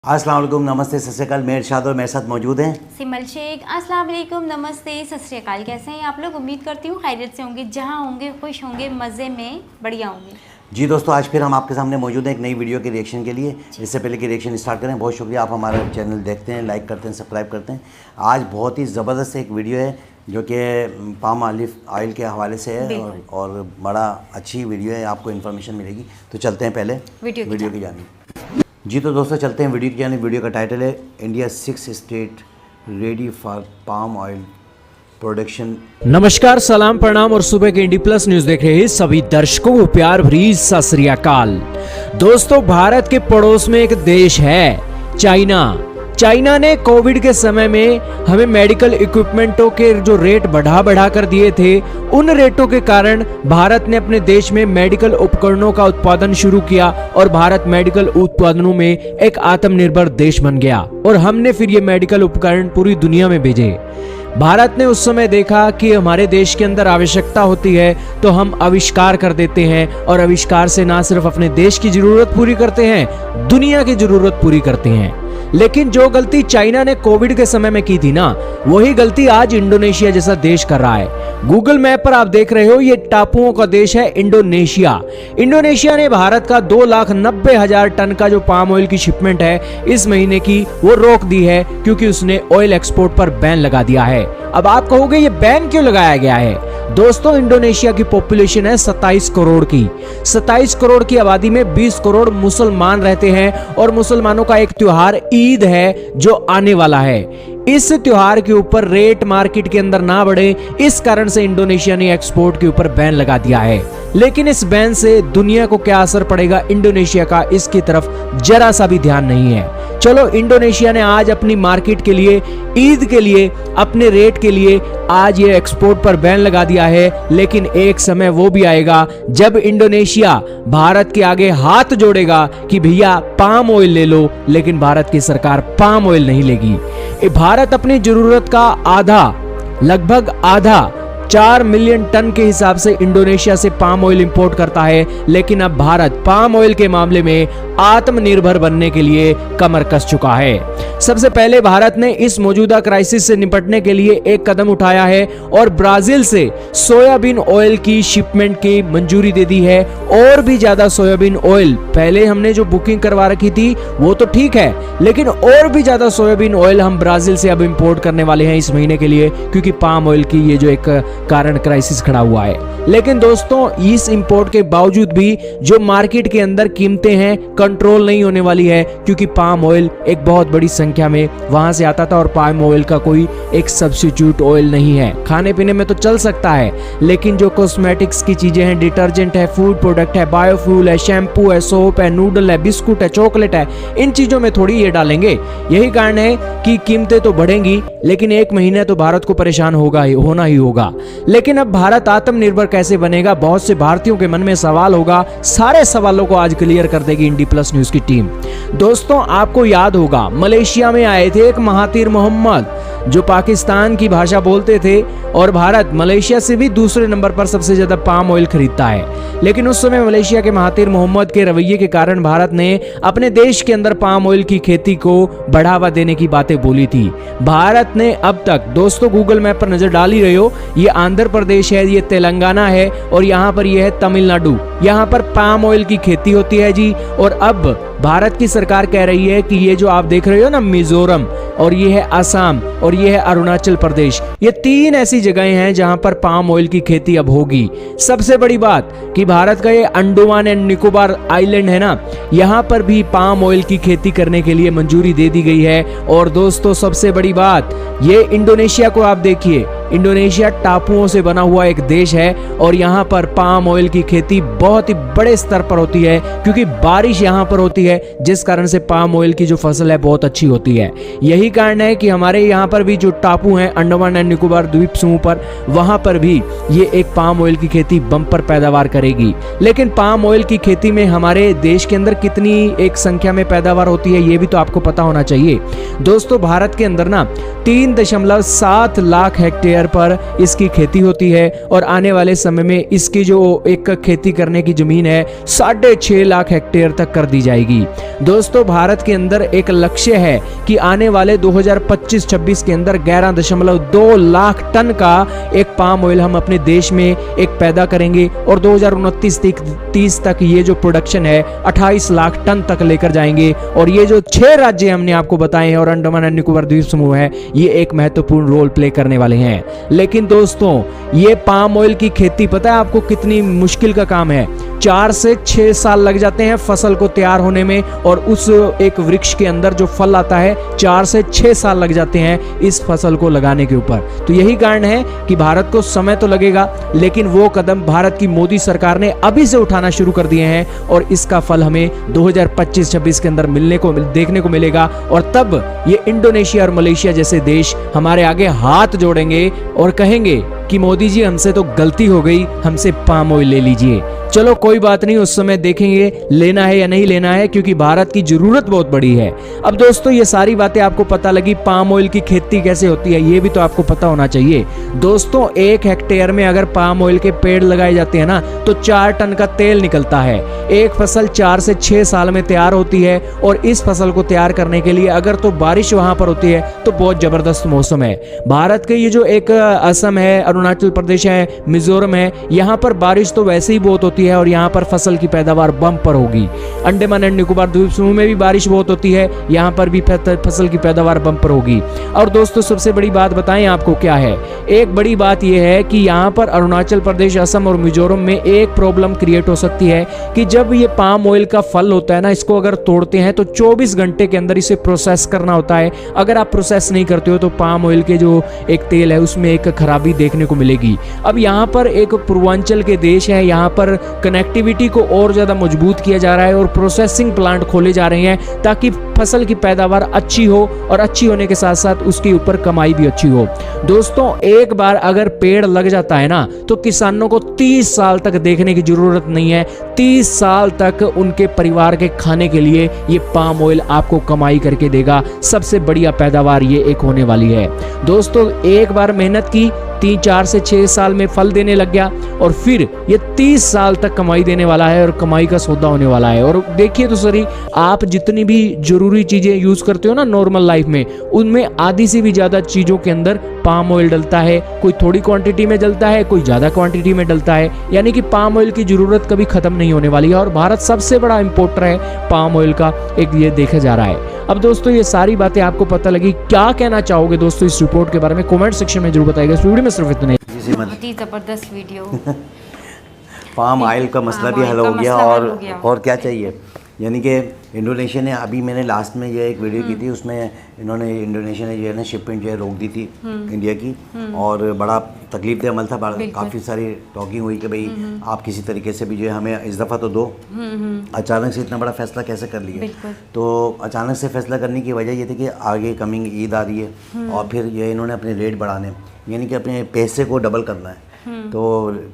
अस्सलाम वालेकुम, नमस्ते, सत श्री अकाल। मैं इरशाद और मेरे साथ मौजूद हैं सिमल शेख। अस्सलाम वालेकुम, नमस्ते, सत श्री अकाल। कैसे हैं आप लोग? उम्मीद करती हूँ खैरियत से होंगे, जहाँ होंगे खुश होंगे, मज़े में बढ़िया होंगे। जी दोस्तों, आज फिर हम आपके सामने मौजूद हैं एक नई वीडियो के रिएक्शन के लिए। इससे पहले कि रिएक्शन स्टार्ट करें, बहुत शुक्रिया, आप हमारा चैनल देखते हैं, लाइक करते हैं, सब्सक्राइब करते हैं। आज बहुत ही ज़बरदस्त एक वीडियो है जो कि पाम ऑयल के हवाले से है और बड़ा अच्छी वीडियो है, आपको इन्फॉर्मेशन मिलेगी। तो चलते हैं पहले वीडियो की जानिब। जी तो दोस्तों चलते हैं वीडियो की जानिब। वीडियो का टाइटल है India 6 state ready for palm oil production. नमस्कार, सलाम, प्रणाम और सुबह के इंडी प्लस न्यूज देख रहे सभी दर्शकों को प्यार भरी सत श्री अकाल। दोस्तों, भारत के पड़ोस में एक देश है चाइना ने कोविड के समय में हमें मेडिकल इक्विपमेंटों के जो रेट बढ़ा कर दिए थे, उन रेटों के कारण भारत ने अपने देश में मेडिकल उपकरणों का उत्पादन शुरू किया और भारत मेडिकल उत्पादनों में एक आत्मनिर्भर देश बन गया और हमने फिर ये मेडिकल उपकरण पूरी दुनिया में भेजे। भारत ने उस समय देखा कि हमारे देश के अंदर आवश्यकता होती है तो हम आविष्कार कर देते हैं और आविष्कार से ना सिर्फ अपने देश की जरूरत पूरी करते हैं, दुनिया की जरूरत पूरी करते हैं। लेकिन जो गलती चाइना ने कोविड के समय में की थी ना, वही गलती आज इंडोनेशिया जैसा देश कर रहा है। गूगल मैप पर आप देख रहे हो, ये टापुओं का देश है इंडोनेशिया ने भारत का 2,90,000 टन का जो पाम ऑयल की शिपमेंट है इस महीने की, वो रोक दी है क्योंकि उसने ऑयल एक्सपोर्ट पर बैन लगा दिया है। अब आप कहोगे ये बैन क्यों लगाया गया है? दोस्तों, इंडोनेशिया की पॉपुलेशन है 27 करोड़ की। 27 करोड़ की आबादी में 20 करोड़ मुसलमान रहते हैं और मुसलमानों का एक त्योहार ईद है जो आने वाला है। इस त्योहार के ऊपर रेट मार्केट के अंदर ना बढ़े, इस कारण से इंडोनेशिया ने एक्सपोर्ट के ऊपर बैन लगा दिया है। लेकिन इस बैन से दुनिया को क्या असर पड़ेगा इंडोनेशिया का, इसकी तरफ जरा सा भी ध्यान नहीं है। चलो, इंडोनेशिया ने आज अपनी मार्केट के लिए, ईद के लिए, अपने रेट के लिए आज ये एक्सपोर्ट पर बैन लगा दिया है। लेकिन एक समय वो भी आएगा जब इंडोनेशिया भारत के आगे हाथ जोड़ेगा कि भैया पाम ऑयल ले लो, लेकिन भारत की सरकार पाम ऑयल नहीं लेगी। भारत अपनी जरूरत का लगभग आधा 4 मिलियन टन के हिसाब से इंडोनेशिया से पाम ऑयल इंपोर्ट करता है। लेकिन अब भारत पाम ऑयल के मामले में आत्मनिर्भर बनने के लिए कमर कस चुका है। सबसे पहले भारत ने इस मौजूदा क्राइसिस से निपटने के लिए एक कदम उठाया है और ब्राजील से सोयाबीन ऑयल की शिपमेंट की मंजूरी दे दी है। और भी ज्यादा सोयाबीन ऑयल, पहले हमने जो बुकिंग करवा रखी थी वो तो ठीक है, लेकिन और भी ज्यादा सोयाबीन ऑयल हम ब्राजील से अब इंपोर्ट करने वाले हैं इस महीने के लिए, क्योंकि पाम ऑयल की ये जो एक कारण क्राइसिस खड़ा हुआ है। लेकिन दोस्तों, इस इंपोर्ट के बावजूद भी जो मार्केट के अंदर कीमतें हैं कंट्रोल नहीं होने वाली है, क्योंकि पाम ऑयल एक बहुत बड़ी संख्या में वहां से आता था और पाम ऑयल का कोई एक सब्स्टिट्यूट ऑयल नहीं है। खाने पीने में तो चल सकता है, लेकिन जो कॉस्मेटिक्स की चीजें हैं, डिटर्जेंट है, फूड प्रोडक्ट है, बायोफ्यूल है, शैम्पू है, सोप है, नूडल है, बिस्कुट है, चॉकलेट है, इन चीजों में थोड़ी ये डालेंगे। यही कारण है कि कीमतें तो बढ़ेंगी, लेकिन एक महीने तो भारत को परेशान होना ही होगा। लेकिन अब भारत आत्मनिर्भर कैसे बनेगा, बहुत से भारतीयों के मन में सवाल होगा। सारे सवालों को आज क्लियर कर देगी इंडी प्लस न्यूज की टीम। दोस्तों, आपको याद होगा मलेशिया में आए थे एक महातीर मोहम्मद जो पाकिस्तान की भाषा बोलते थे और भारत मलेशिया से भी दूसरे नंबर पर सबसे ज्यादा पाम ऑयल खरीदता है। लेकिन उस समय मलेशिया के महातीर मोहम्मद के रवैये के कारण भारत ने अपने देश के अंदर पाम ऑयल की खेती को बढ़ावा देने की बातें बोली थी। भारत ने अब तक, दोस्तों गूगल मैप पर नजर डाल ही रहे हो, ये आंध्र प्रदेश है, ये तेलंगाना है और यहाँ पर ये है तमिलनाडु, यहाँ पर पाम ऑयल की खेती होती है जी। और अब भारत की सरकार कह रही है कि ये जो आप देख रहे हो ना, मिजोरम, और ये है असम और ये है अरुणाचल प्रदेश, ये 3 ऐसी जगहें हैं जहां पर पाम ऑयल की खेती अब होगी। सबसे बड़ी बात कि भारत का ये अंडमान एंड निकोबार आइलैंड है ना, यहां पर भी पाम ऑयल की खेती करने के लिए मंजूरी दे दी गई है। और दोस्तों, सबसे बड़ी बात, ये इंडोनेशिया को आप देखिए, इंडोनेशिया टापुओं से बना हुआ एक देश है और यहाँ पर पाम ऑयल की खेती बहुत ही बड़े स्तर पर होती है, क्योंकि बारिश यहाँ पर होती है, जिस कारण से पाम ऑयल की जो फसल है बहुत अच्छी होती है। यही कारण है कि हमारे यहाँ पर भी जो टापू हैं अंडमान एंड निकोबार द्वीप समूह पर, वहां पर भी ये एक पाम ऑयल की खेती बम्पर पैदावार करेगी। लेकिन पाम ऑयल की खेती में हमारे देश के अंदर कितनी एक संख्या में पैदावार होती है ये भी तो आपको पता होना चाहिए। दोस्तों, भारत के अंदर ना 3.7 लाख हेक्टेयर हेक्टेयर पर इसकी खेती होती है और आने वाले समय में इसकी जो एक खेती करने की जमीन है 6.5 लाख हेक्टेयर तक कर दी जाएगी। दोस्तों, भारत के अंदर एक लक्ष्य है कि आने वाले 2025-26 के अंदर 11.2 लाख टन का एक पाम ऑयल हम अपने देश में एक पैदा करेंगे और 2029-30 तक ये जो प्रोडक्शन है 28 लाख टन तक लेकर जाएंगे। और ये जो 6 राज्य हमने आपको बताए हैं और अंडमान एंड निकोबार द्वीप समूह है, ये एक महत्वपूर्ण रोल प्ले करने वाले हैं। लेकिन दोस्तों, ये पाम ऑयल की खेती पता है आपको कितनी मुश्किल का काम है? 4 से 6 साल लग जाते हैं फसल को तैयार होने में और उस एक वृक्ष के अंदर जो फल आता है 4 से 6 साल लग जाते हैं इस फसल को लगाने के ऊपर। तो यही कारण है कि भारत को समय तो लगेगा, लेकिन वो कदम भारत की मोदी सरकार ने अभी से उठाना शुरू कर दिए हैं और इसका फल हमें 2025-26 के अंदर देखने को मिलेगा। और तब ये इंडोनेशिया और मलेशिया जैसे देश हमारे आगे हाथ जोड़ेंगे और कहेंगे कि मोदी जी, हमसे तो गलती हो गई, हमसे पाम ऑयल ले लीजिए। चलो कोई बात नहीं, उस समय देखेंगे लेना है या नहीं लेना है, क्योंकि भारत की जरूरत बहुत बड़ी है। अब दोस्तों, ये सारी बातें आपको पता लगी, पाम ऑयल की खेती कैसे होती है ये भी तो आपको पता होना चाहिए। दोस्तों, 1 हेक्टेयर में अगर पाम ऑयल के पेड़ लगाए जाते हैं ना तो 4 टन का तेल निकलता है। एक फसल 4 से 6 साल में तैयार होती है और इस फसल को तैयार करने के लिए अगर तो बारिश वहां पर होती है तो बहुत जबरदस्त मौसम है। भारत के ये जो एक असम है, अरुणाचल प्रदेश है, मिजोरम है, यहाँ पर बारिश तो वैसे ही बहुत होती है और यहाँ पर फसल की पैदावार बम्पर होगी। अंडमान एंड निकोबार द्वीप समूह में भी बारिश बहुत होती है, यहाँ पर भी फसल की पैदावार बम्पर होगी। और दोस्तों, सबसे बड़ी बात बताएं आपको क्या है? एक बड़ी बात यह है कि यहाँ पर अरुणाचल प्रदेश, असम और मिजोरम में एक प्रॉब्लम क्रिएट हो सकती है कि जब ये पाम ऑयल का फल होता है ना, इसको अगर तोड़ते हैं तो 24 घंटे के अंदर इसे प्रोसेस करना होता है। अगर आप प्रोसेस नहीं करते हो तो पाम ऑयल के जो एक तेल है उसमें एक खराबी देखने को मिलेगी। अब यहाँ पर एक पूर्वांचल के देश है, यहाँ पर कनेक्टिविटी को और ज्यादा मजबूत किया जा रहा है और प्रोसेसिंग प्लांट खोले जा रहे हैं ताकि फसल की पैदावार अच्छी हो और अच्छी होने के साथ साथ उसके ऊपर कमाई भी अच्छी हो। दोस्तों, एक बार अगर पेड़ लग जाता है ना तो किसानों को 30 साल तक देखने की जरूरत नहीं है। 30 साल तक उनके परिवार के खाने के लिए ये पाम ऑयल आपको कमाई करके देगा। सबसे बढ़िया पैदावार ये एक होने वाली है। दोस्तों, एक बार मेहनत की, 3-4 से 6 साल में फल देने लग गया और फिर ये 30 साल तक कमाई देने वाला है और कमाई का सौदा होने वाला है। और देखिए तो सही, आप जितनी भी जरूरी चीजें यूज करते हो ना नॉर्मल लाइफ में, उनमें आधी से भी ज्यादा चीजों के अंदर पाम ऑयल डलता है। कोई थोड़ी क्वांटिटी में डलता है, कोई ज्यादा क्वांटिटी में डलता है, यानी कि पाम ऑयल की जरूरत कभी खत्म नहीं होने वाली है और भारत सबसे बड़ा इंपोर्टर है पाम ऑयल का, एक ये देखा जा रहा है। अब दोस्तों, ये सारी बातें आपको पता लगी, क्या कहना चाहोगे दोस्तों इस रिपोर्ट के बारे में? कमेंट सेक्शन में जरूर बताइएगा। इस वीडियो में सिर्फ इतना ही। बहुत ही जबरदस्त वीडियो। पाम ऑयल का मसला भी हल हो गया और क्या चाहिए। यानी कि इंडोनेशिया ने, अभी मैंने लास्ट में ये एक वीडियो की थी, उसमें इन्होंने, इंडोनेशिया ने जो है ना शिपमेंट जो है रोक दी थी इंडिया की, और बड़ा तकलीफ अमल था। काफ़ी सारी टॉकिंग हुई कि भाई आप किसी तरीके से भी जो है हमें इस दफ़ा तो दो। अचानक से इतना बड़ा फैसला कैसे कर लिया? तो अचानक से फैसला करने की वजह ये थी कि आगे कमिंग ईद आ रही है और फिर ये इन्होंने अपने रेट बढ़ाने, यानी कि अपने पैसे को डबल करना है। तो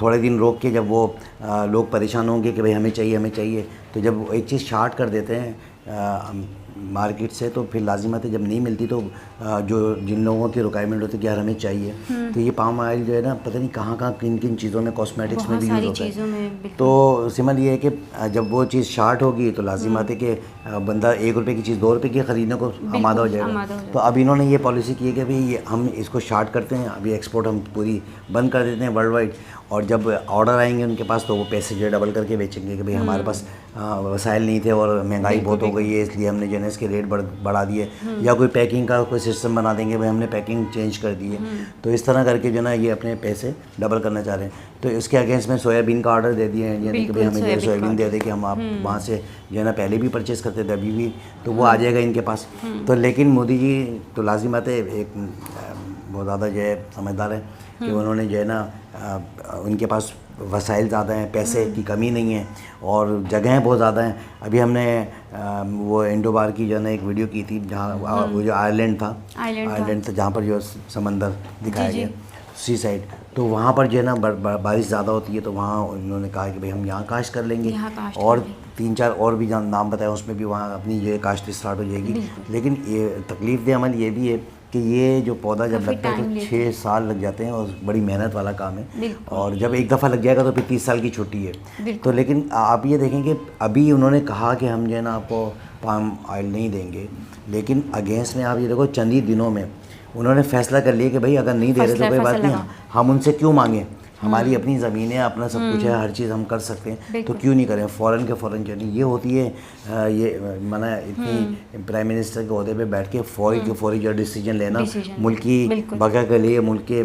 थोड़े दिन रोक के जब वो लोग परेशान होंगे कि भाई हमें चाहिए, तो जब एक चीज़ शार्ट कर देते हैं मार्केट से, तो फिर लाजिमत है जब नहीं मिलती तो जो जिन लोगों की रिक्वायरमेंट होती है कि यार हमें चाहिए, तो ये पाम ऑयल जो है ना, पता नहीं कहाँ किन चीज़ों में, कॉस्मेटिक्स में भी यूज़ होता है। तो सिमल ये है कि जब वो चीज़ शार्ट होगी तो लाजिमत है कि बंदा 1 रुपये की चीज़ 2 रुपये की ख़रीदने को आमादा हो जाएगा। तो अब इन्होंने ये पॉलिसी की है कि भाई हम इसको शार्ट करते हैं, अभी एक्सपोर्ट हम पूरी बंद कर देते हैं वर्ल्ड वाइड, और जब ऑर्डर आएंगे उनके पास तो वो पैसे जो डबल करके बेचेंगे कि भाई हमारे पास वसाइल नहीं थे और महंगाई बहुत हो गई है, इसलिए हमने जो है इसके रेट बढ़ा दिए, या कोई पैकिंग का कोई सिस्टम बना देंगे, भाई हमने पैकिंग चेंज कर दी है। तो इस तरह करके जो है ना ये अपने पैसे डबल करना चाह रहे हैं। तो इसके अगेंस्ट में सोयाबीन का ऑर्डर दे दिया है इंडिया ने कि भाई हमें जो सोयाबीन दे दे कि हम आप वहाँ से जो है ना पहले भी परचेज़ करते थे, अभी भी, तो वो आ जाएगा इनके पास। तो लेकिन मोदी जी तो लाजिमत है, एक बहुत ज़्यादा जो है समझदार है कि उन्होंने जो है ना उनके पास वसाइल ज़्यादा हैं, पैसे की कमी नहीं है और जगहें बहुत ज़्यादा हैं। अभी हमने वो इंडोबार की जो है ना एक वीडियो की थी, जहाँ वो जो आइलैंड था जहाँ पर जो समंदर दिखाया गया, सी साइड, तो वहाँ पर जो है ना बारिश ज़्यादा होती है, तो वहाँ उन्होंने कहा कि भाई हम यहाँ काश्त कर लेंगे, और 3-4 और भी नाम बताया, उसमें भी वहाँ अपनी जो है काश्त स्टार्ट हो जाएगी। लेकिन ये तकलीफ दे अमल ये भी है कि ये जो पौधा जब काफ़ी लगता है time तो लेते 6 साल लग जाते हैं और बड़ी मेहनत वाला काम है। बिल्कुल। और जब एक दफ़ा लग जाएगा तो फिर 30 साल की छुट्टी है। बिल्कुल। तो लेकिन आप ये देखें कि अभी उन्होंने कहा कि हम जो है ना आपको पाम ऑयल नहीं देंगे, लेकिन अगेंस्ट में आप ये देखो चंद ही दिनों में उन्होंने फैसला कर लिया कि भाई अगर नहीं दे रहे तो कोई बात नहीं, हम उनसे क्यों मांगें, हमारी अपनी ज़मीनें, अपना सब कुछ है, हर चीज़ हम कर सकते हैं, तो क्यों नहीं करें। फ़ौरन के फ़ौरन जर्नी ये होती है। ये माना इतनी प्राइम मिनिस्टर के अहदे पे बैठ के फौरी के फौरी जो डिसीजन लेना, मुल्क की बका के लिए, मुल्क के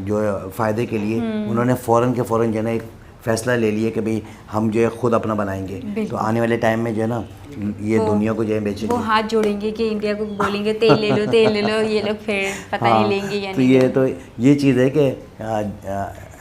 जो है फ़ायदे के लिए उन्होंने फ़ौरन के फ़ौरन जो है ना एक फ़ैसला ले लिया कि भाई हम जो है ख़ुद अपना बनाएंगे। तो आने वाले टाइम में जो है ना ये दुनिया को जो है बेचेंगे, वो हाथ जोड़ेंगे कि इंडिया को बोलेंगे तेल ले लो तेल ले लो, ये लोग फिर पता नहीं लेंगे या नहीं। तो ये चीज़ है कि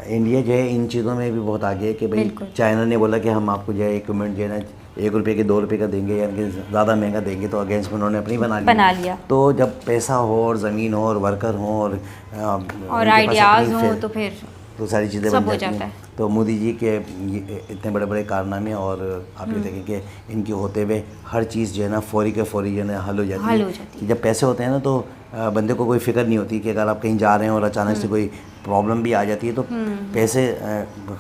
इंडिया जो है इन चीज़ों में भी बहुत आगे है कि भाई चाइना ने बोला कि हम आपको जो है इक्विपमेंट जो है ना 1 रुपये के 2 रुपये का देंगे, यानी कि ज़्यादा महंगा देंगे, तो अगेंस्ट में उन्होंने अपनी बना लिया। तो जब पैसा हो और ज़मीन हो और वर्कर हो और आइडियाज़ हो तो फिर तो सारी चीज़ें बन जाती हैं। तो मोदी जी के इतने बड़े बड़े कारनामे, और आप ये देखें कि इनके होते हुए हर चीज़ जो है ना फौरी के फौरी जो है ना हल हो जाती है। जब पैसे होते हैं ना तो बंदे को कोई फिक्र नहीं होती कि अगर आप कहीं जा रहे हैं और अचानक से कोई प्रॉब्लम भी आ जाती है तो पैसे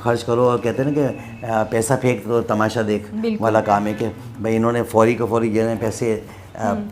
खर्च करो, और कहते हैं ना कि पैसा फेंक तो तमाशा देख वाला काम है कि भाई इन्होंने फौरी के फौरी जो है पैसे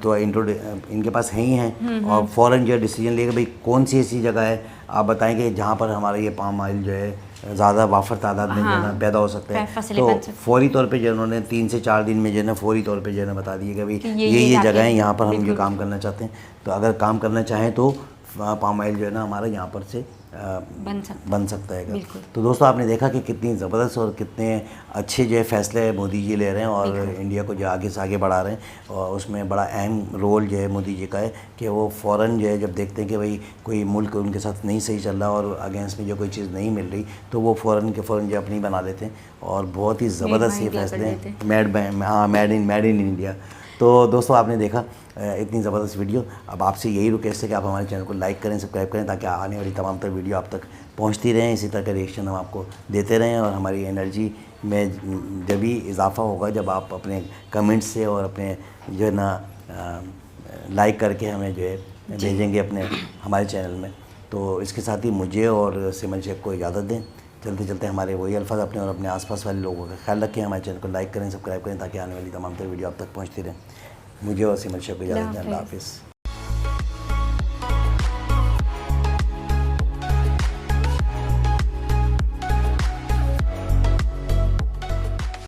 तो इनके पास है ही हैं, और फ़ौरन जो डिसीजन लेके भाई कौन सी ऐसी जगह है आप बताएंगे जहाँ पर हमारा ये पाम ऑयल जो है ज़्यादा वाफर तादाद में जो है ना पैदा हो सकता है। तो फौरी तौर पे जो उन्होंने 3 से 4 दिन में जो है ना फौरी तौर पे जो है ना बता दिया कि भाई ये जगह है, यहाँ पर हम जो काम करना चाहते हैं। तो अगर काम करना चाहें तो पाम ऑयल जो है ना हमारा यहाँ पर से बन सकता है। तो दोस्तों आपने देखा कि कितनी ज़बरदस्त और कितने अच्छे जो है फैसले मोदी जी ले रहे हैं और इंडिया को जो आगे से आगे बढ़ा रहे हैं, और उसमें बड़ा अहम रोल जो है मोदी जी का है कि वो फ़ौरन जो है जब देखते हैं कि भाई कोई मुल्क उनके साथ नहीं सही चल रहा और अगेंस्ट में जो कोई चीज़ नहीं मिल रही, तो वो फ़ौरन के फ़ौरन जो अपनी बना लेते हैं, और बहुत ही ज़बरदस्त ये फैसले हैं, मेड इन इंडिया। तो दोस्तों आपने देखा इतनी ज़बरदस्त वीडियो। अब आपसे यही रिक्वेस्ट है कि आप हमारे चैनल को लाइक करें, सब्सक्राइब करें, ताकि आने वाली तमाम तर वीडियो आप तक पहुंचती रहें। इसी तरह का रिएक्शन हम आपको देते रहें, और हमारी एनर्जी में जब भी इजाफा होगा जब आप अपने कमेंट्स से और अपने जो है ना लाइक करके हमें जो है भेजेंगे अपने हमारे चैनल में। तो इसके साथ ही मुझे और सिमल शेख को इजाज़त दें। चलते चलते हमारे वही अल्फाज अपने और अपने आसपास वाले लोगों का ख्याल रखें। हमारे चैनल को लाइक करें, सब्सक्राइब करें, ताकि आने वाली तमाम तर वीडियो आप तक पहुँचती रहें। मुझे और सिमल शेख को इजाज़त दें। अल्लाह हाफ़िज़।